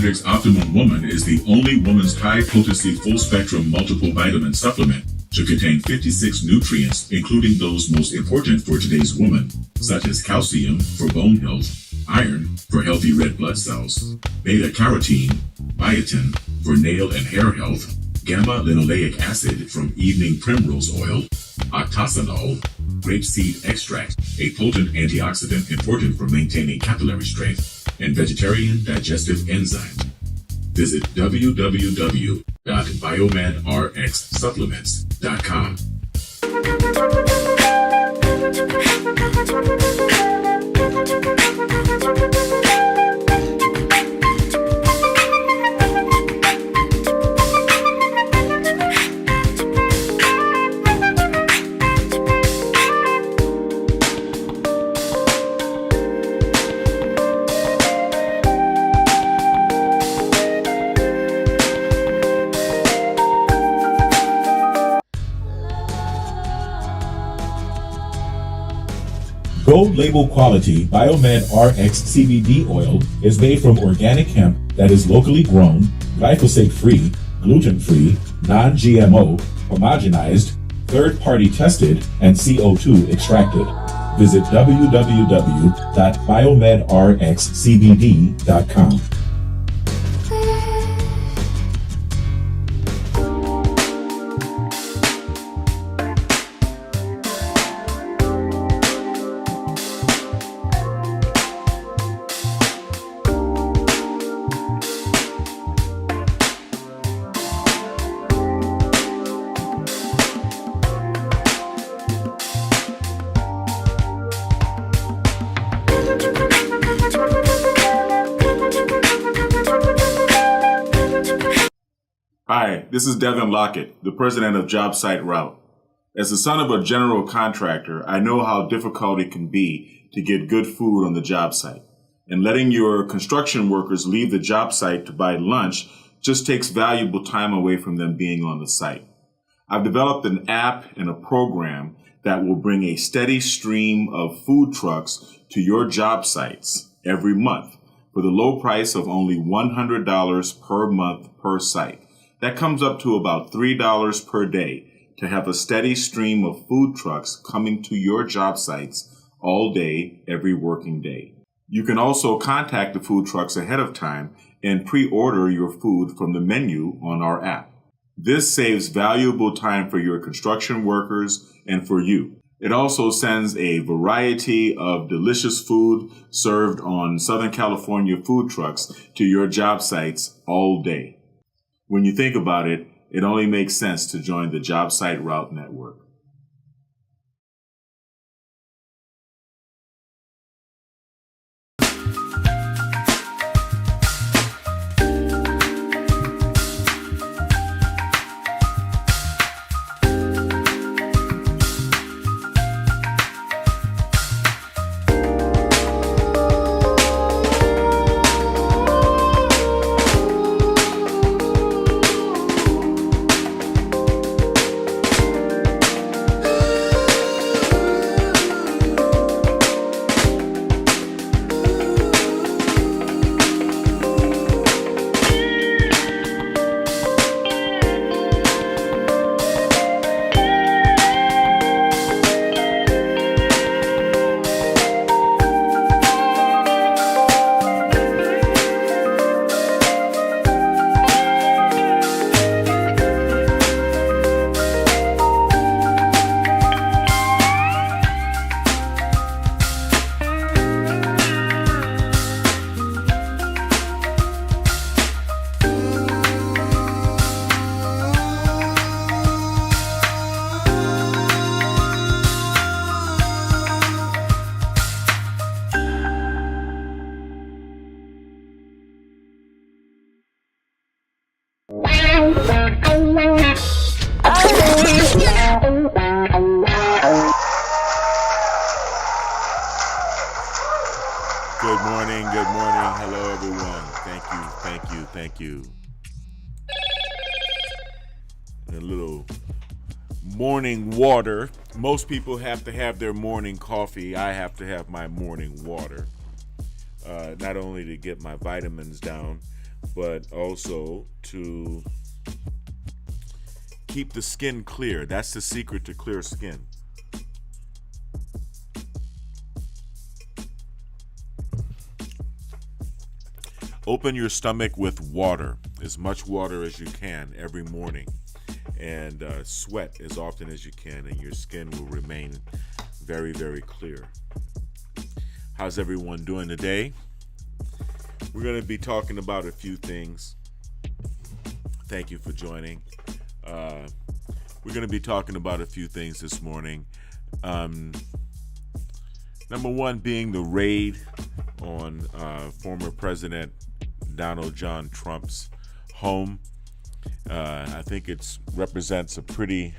BiomedRx Optimum Woman is the only woman's high-potency full-spectrum multiple vitamin supplement to contain 56 nutrients, including those most important for today's woman, such as calcium for bone health, iron for healthy red blood cells, beta-carotene, biotin for nail and hair health, gamma-linoleic acid from evening primrose oil, octasanol, grapeseed extract, a potent antioxidant important for maintaining capillary strength, and vegetarian digestive enzymes. Visit www.biomedrxsupplements.com. Gold label quality BiomedRx CBD oil is made from organic hemp that is locally grown, glyphosate-free, gluten-free, non-GMO, homogenized, third-party tested, and CO2 extracted. Visit www.biomedrxcbd.com. Hi, this is Devin Lockett, the president of JobSite Route. As the son of a general contractor, I know how difficult it can be to get good food on the job site. And letting your construction workers leave the job site to buy lunch just takes valuable time away from them being on the site. I've developed an app and a program that will bring a steady stream of food trucks to your job sites every month for the low price of only $100 per month per site. That comes up to about $3 per day to have a steady stream of food trucks coming to your job sites all day, every working day. You can also contact the food trucks ahead of time and pre-order your food from the menu on our app. This saves valuable time for your construction workers and for you. It also sends a variety of delicious food served on Southern California food trucks to your job sites all day. When you think about it, it only makes sense to join the JobSite Route Network. Good morning. Hello, everyone. Thank you. A little morning water. Most people have to have their morning coffee. I have to have my morning water. Not only to get my vitamins down, but also to keep the skin clear. That's the secret to clear skin. Open your stomach with water, as much water as you can every morning, and sweat as often as you can, and your skin will remain very, very clear. How's everyone doing today? We're going to be talking about a few things. Thank you for joining. We're going to be talking about a few things this morning. Number one being the raid on former President Donald John Trump's home. I think it represents a pretty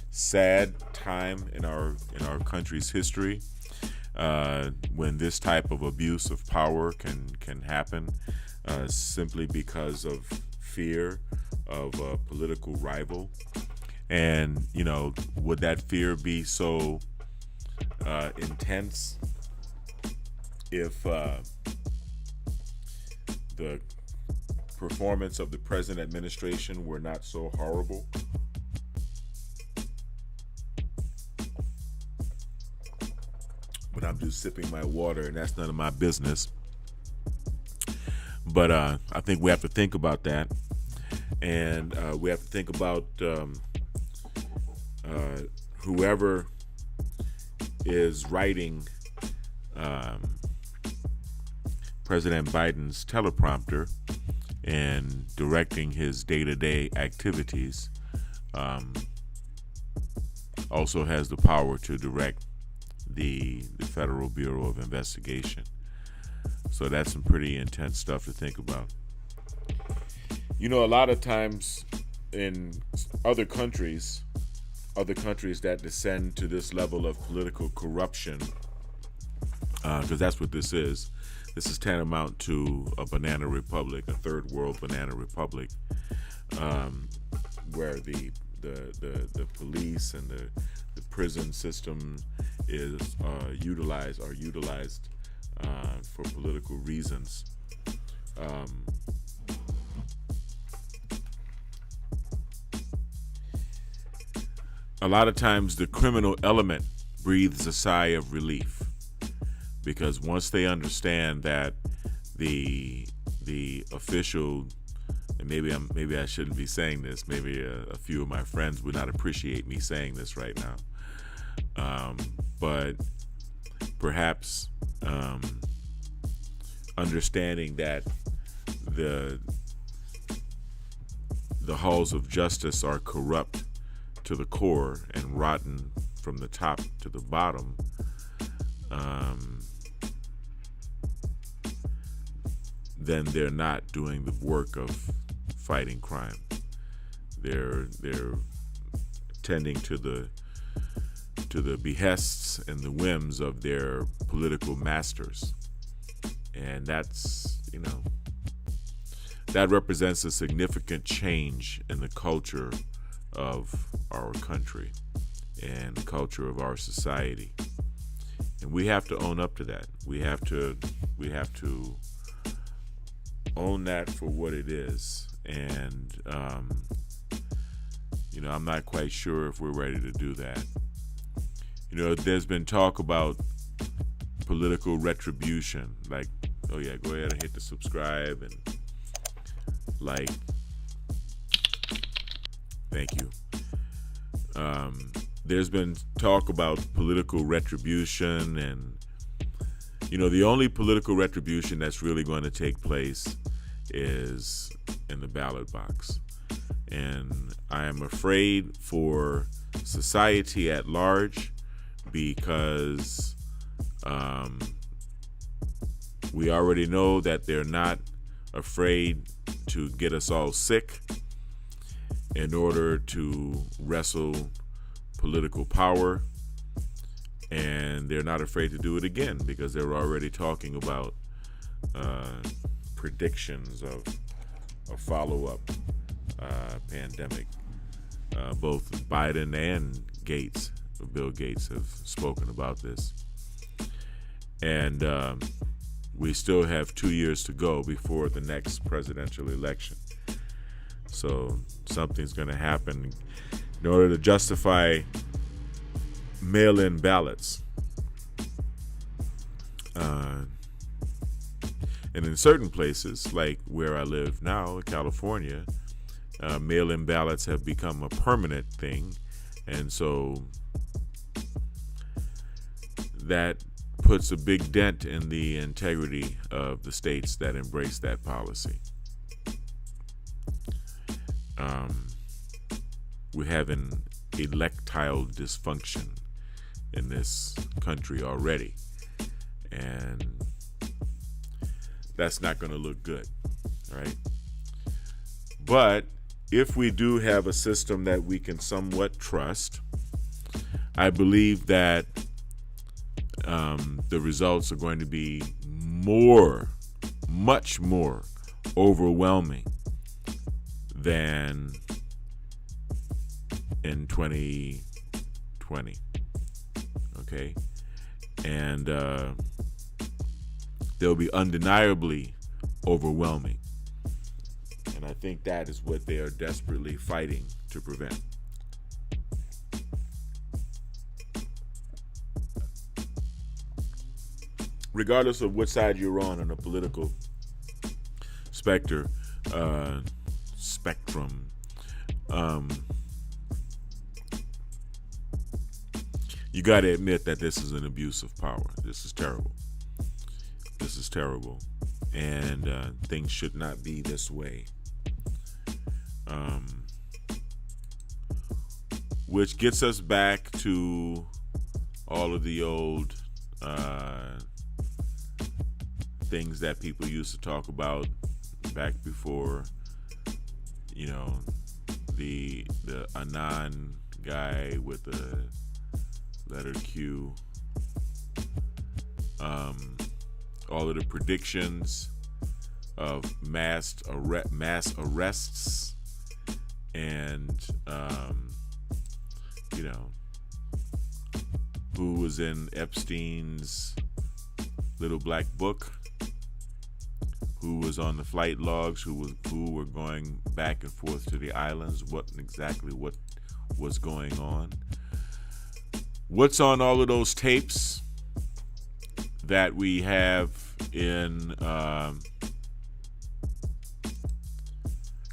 sad time in our country's history when this type of abuse of power can happen simply because of fear of a political rival. And would that fear be so intense if the performance of the present administration were not so horrible? But I'm just sipping my water, and that's none of my business. But I think we have to think about that, and we have to think about whoever is writing President Biden's teleprompter and directing his day-to-day activities also has the power to direct the Federal Bureau of Investigation. So that's some pretty intense stuff to think about. A lot of times in other countries that descend to this level of political corruption, because that's what this is. This is tantamount to a banana republic, a third world banana republic, where the police and the prison system is utilized for political reasons. A lot of times the criminal element breathes a sigh of relief, because once they understand that the official, and maybe I shouldn't be saying this, maybe a few of my friends would not appreciate me saying this right now, but perhaps understanding that the halls of justice are corrupt to the core and rotten from the top to the bottom, then they're not doing the work of fighting crime. They're tending to the behests and the whims of their political masters, and that's that represents a significant change in the culture of our country and the culture of our society, and we have to own up to that. We have to own that for what it is, and I'm not quite sure if we're ready to do that. There's been talk about political retribution, like, oh yeah, go ahead and hit the subscribe and like. Thank you. There's been talk about political retribution, and the only political retribution that's really going to take place is in the ballot box. And I am afraid for society at large, because we already know that they're not afraid to get us all sick in order to wrestle political power, and they're not afraid to do it again because they're already talking about predictions of a follow-up pandemic. Both Biden and Bill Gates have spoken about this. And we still have 2 years to go before the next presidential election. So something's going to happen in order to justify mail-in ballots. And in certain places, like where I live now in California, mail-in ballots have become a permanent thing. And so that puts a big dent in the integrity of the states that embrace that policy. We have an electile dysfunction in this country already, and that's not going to look good, right? But if we do have a system that we can somewhat trust, I believe that the results are going to be much more overwhelming than in 2020. Okay? And they'll be undeniably overwhelming. And I think that is what they are desperately fighting to prevent. Regardless of which side you're on the political spectrum, you got to admit that this is an abuse of power. This is terrible. This is terrible, and things should not be this way. Which gets us back to all of the old things that people used to talk about back before, the Anon guy with the letter Q, all of the predictions of mass arrests, and who was in Epstein's little black book, who was on the flight logs, who were going back and forth to the islands, what was going on. What's on all of those tapes that we have in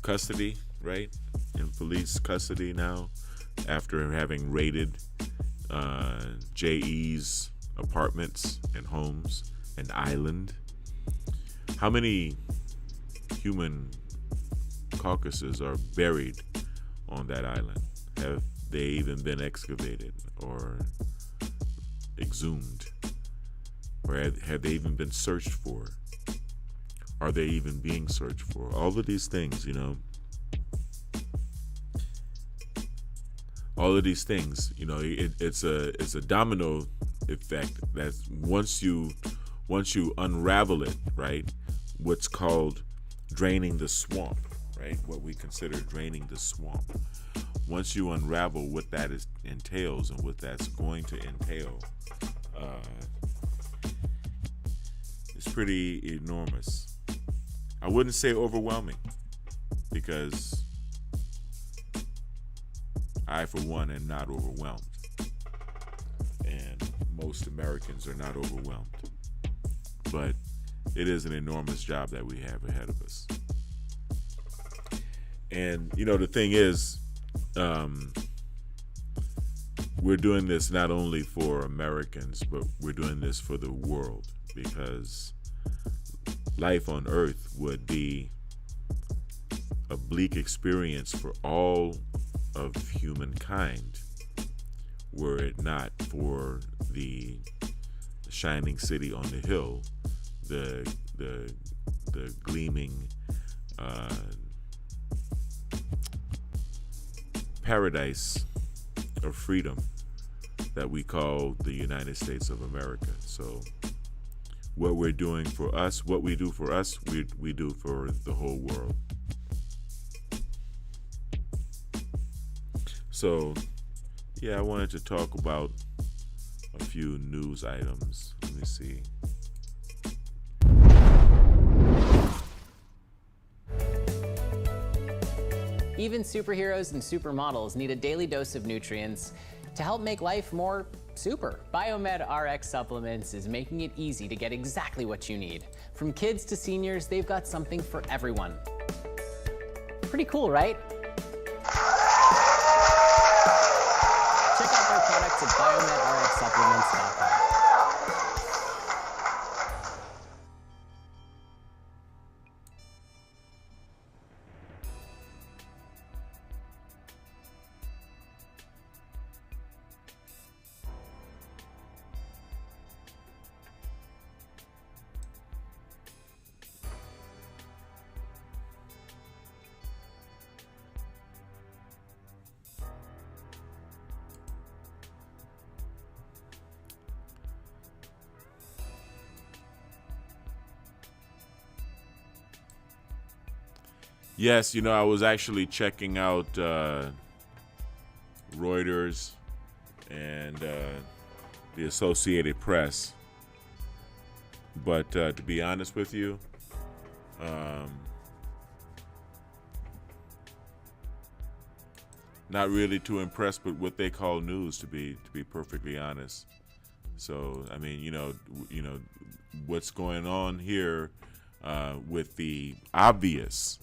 custody, right? In police custody now, after having raided J.E.'s apartments and homes and island. How many human carcasses are buried on that island? Have they even been excavated or exhumed? Or have they even been searched for? Are they even being searched for? All of these things, all of these things, it's a domino effect. That's once you unravel it, right? What's called draining the swamp, right? What we consider draining the swamp. Once you unravel what that entails and what that's going to entail, it's pretty enormous. I wouldn't say overwhelming, because I, for one, am not overwhelmed. And most Americans are not overwhelmed. But it is an enormous job that we have ahead of us. And, the thing is, we're doing this not only for Americans, but we're doing this for the world, because life on Earth would be a bleak experience for all of humankind were it not for the shining city on the hill, the gleaming paradise of freedom that we call the United States of America. So what we're doing for us, what we do for us, we do for the whole world. So, I wanted to talk about a few news items. Let me see. Even superheroes and supermodels need a daily dose of nutrients to help make life more super. BiomedRx Supplements is making it easy to get exactly what you need. From kids to seniors, they've got something for everyone. Pretty cool, right? Check out their products at BiomedRxSupplements.com. Yes, you know, I was actually checking out Reuters and the Associated Press. But to be honest with you, not really too impressed with what they call news, to be perfectly honest. So, I mean, you know what's going on here with the obvious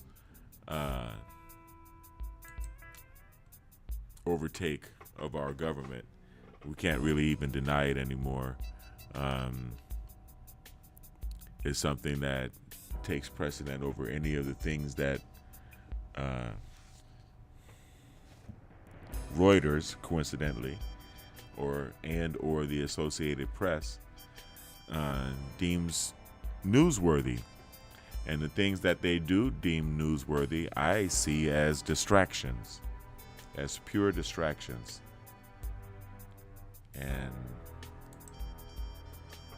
overtake of our government. We can't really even deny it anymore. It's something that takes precedent over any of the things that Reuters, coincidentally, or the Associated Press deems newsworthy. And the things that they do deem newsworthy, I see as distractions, as pure distractions. And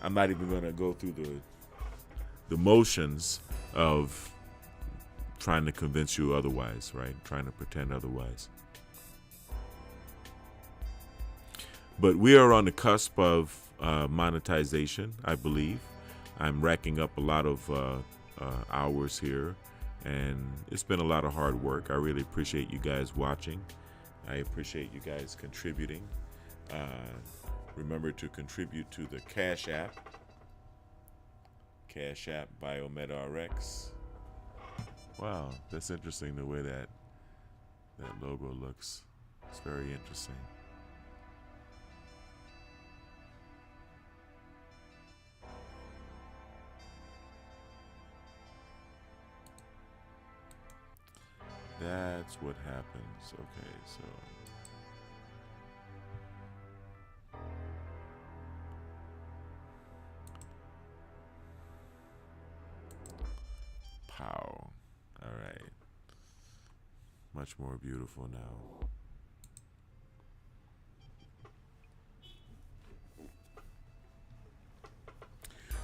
I'm not even going to go through the motions of trying to convince you otherwise, right? Trying to pretend otherwise. But we are on the cusp of monetization, I believe. I'm racking up a lot of hours here, and it's been a lot of hard work. I really appreciate you guys watching. I appreciate you guys contributing. Remember to contribute to the Cash App BiomedRx. Wow, that's interesting, the way that logo looks. It's very interesting. That's what happens. Okay, so pow. All right. Much more beautiful now.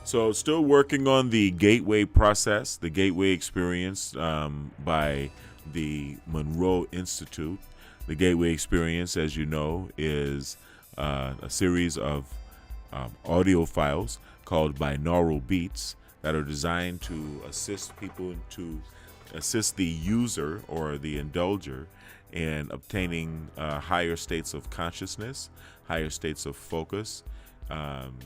So still working on the gateway process, the gateway experience by the Monroe Institute. The gateway experience, as you know, is a series of audio files called binaural beats that are designed to assist people, to assist the user or the indulger in obtaining higher states of consciousness, higher states of focus.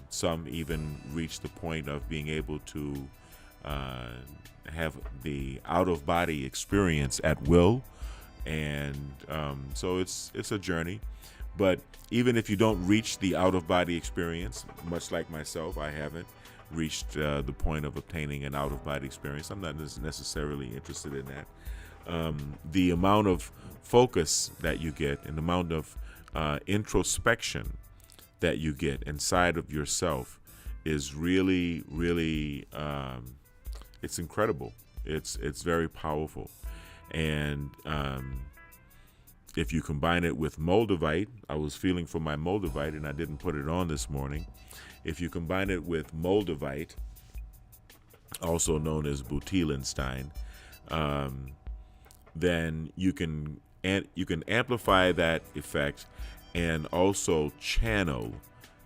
Some even reach the point of being able to have the out-of-body experience at will. And so it's a journey. But even if you don't reach the out-of-body experience, much like myself, I haven't reached the point of obtaining an out-of-body experience. I'm not necessarily interested in that. The amount of focus that you get and the amount of introspection that you get inside of yourself is really, really, it's incredible. It's very powerful. And if you combine it with Moldavite, I was feeling for my Moldavite and I didn't put it on this morning. If you combine it with Moldavite, also known as Butylenstein, then you can amplify that effect and also channel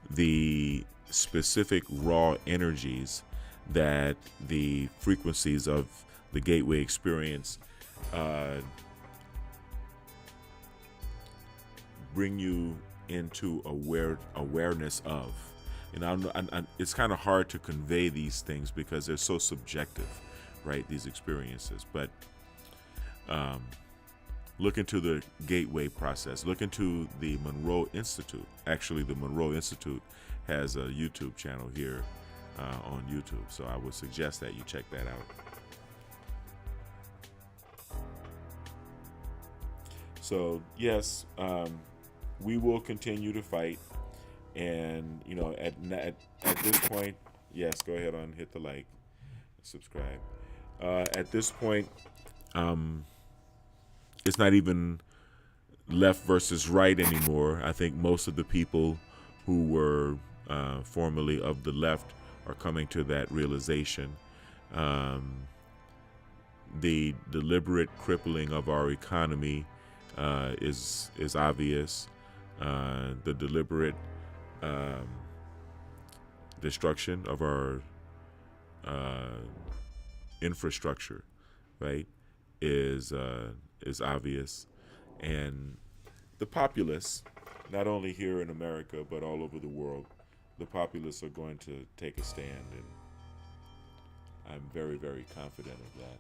the specific raw energies that the frequencies of the gateway experience bring you into awareness of. And it's kind of hard to convey these things because they're so subjective, right? These experiences. But look into the gateway process. Look into the Monroe Institute. Actually, the Monroe Institute has a YouTube channel here on YouTube. So I would suggest that you check that out. So yes, we will continue to fight. And, you know, at this point, yes, go ahead and hit the like, subscribe. At this point, it's not even left versus right anymore. I think most of the people who were formerly of the left are coming to that realization. The deliberate crippling of our economy is obvious. The deliberate destruction of our infrastructure, right, is obvious. And the populace, not only here in America but all over the world, the populace are going to take a stand, and I'm very, very confident of that.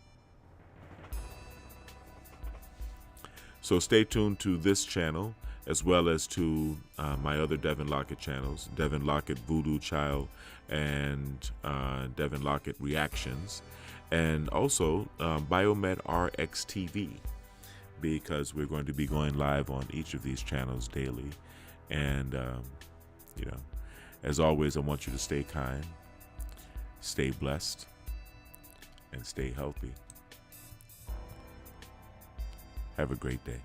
So stay tuned to this channel, as well as to my other Devin Lockett channels, Devin Lockett Voodoo Child and Devin Lockett Reactions, and also BiomedRx TV, because we're going to be going live on each of these channels daily. And, you know, as always, I want you to stay kind, stay blessed, and stay healthy. Have a great day.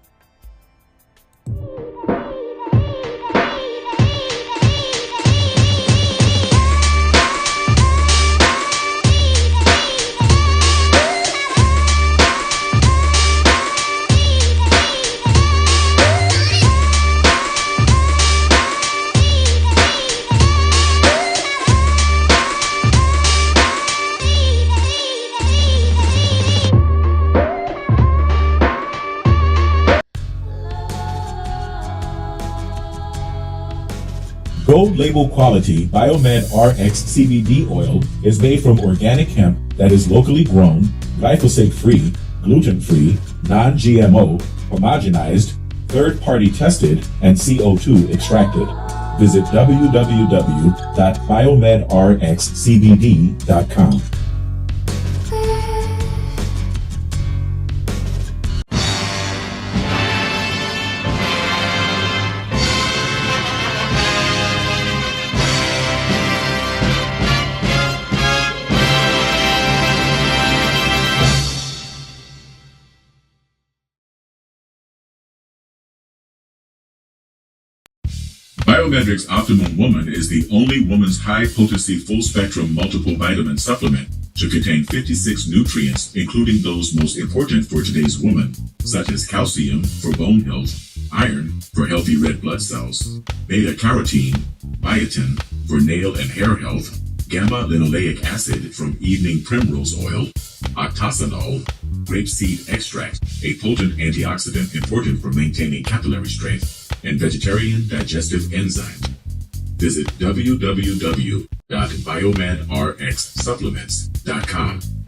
Gold label quality BiomedRx CBD oil is made from organic hemp that is locally grown, glyphosate-free, gluten-free, non-GMO, homogenized, third-party tested, and CO2 extracted. Visit www.biomedrxcbd.com. BiomedRx Optimum Woman is the only woman's high-potency full-spectrum multiple vitamin supplement to contain 56 nutrients, including those most important for today's woman, such as calcium for bone health, iron for healthy red blood cells, beta-carotene, biotin for nail and hair health, gamma-linoleic acid from evening primrose oil, octasanol, grapeseed extract, a potent antioxidant important for maintaining capillary strength, and vegetarian digestive enzymes. Visit www.biomedrxsupplements.com.